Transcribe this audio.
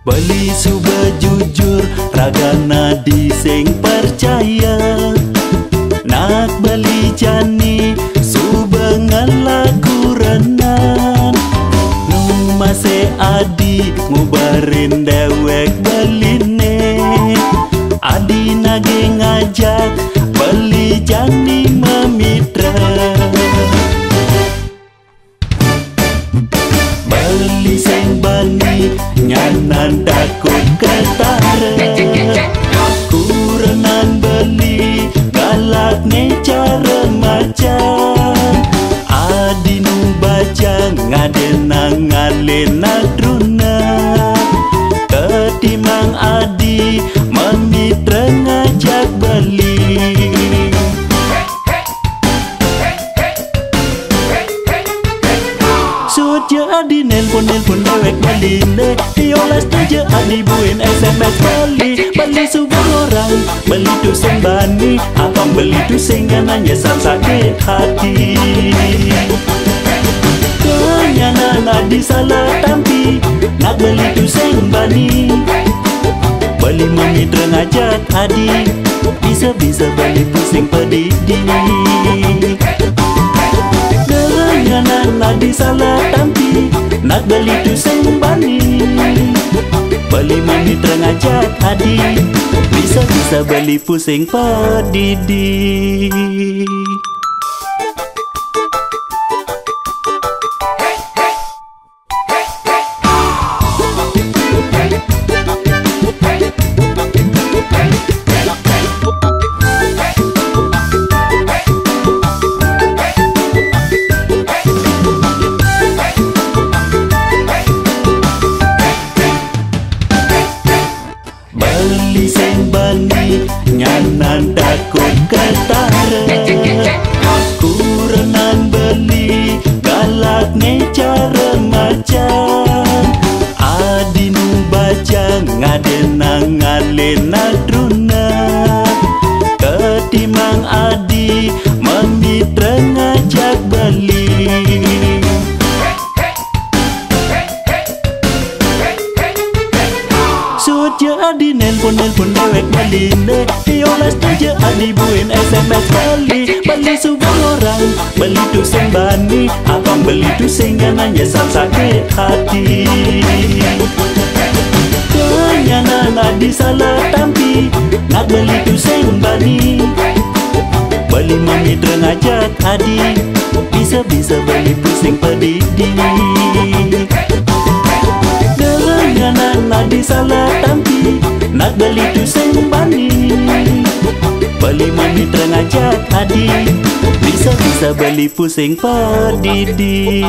Beli suba jujur ragana diseng percaya. Nak beli jani suba ngalaku renan. Nu masih adi ngubarin dewek beline. Adi nage ngajak beli jani memitra. Beli seng bani nyanan dakut ketara. Kurenan beli galak ne cara macan. Adi nu baca ngadenang ngalena druna. Ketimang adi memitra ngajak beli. Suja adi nelpon dewek beline. Diolas tuja adi buin SMS beli subang orang. Beli tu sing bani, abang beli tu sing nanya sakit hati. Kenyanan adi salah tampi. Nak beli tu sing bani. Beli memitra ngajak adi. Bisa beli pusing pedidi. Kenyanan adi salah tampi. Nak beli tu sing bani. Beli memitra ngajak adi. Bisa beli pusing pedidi. Beli seng bani nyanan dakut ketara. Kurenan beli galak ne cara macan. Adi nu baca ngadenang ngalena druna. Ketimang adi memitra ngajak beli. Suja adi nelpon dewek beline. Diolas tuja adi buin SMS beli subang orang. Beli tu sing bani, abang beli tu sing nanya sakit hati. Kenyanan adi salah tampi. Nak beli tu sing bani. Beli memitra ngajak adi. Bisa beli pusing pedidi. Kenyanan adi salah tampi. Nak beli tu sing bani. Beli memitra ngajak adi. Bisa beli pusing pedidi.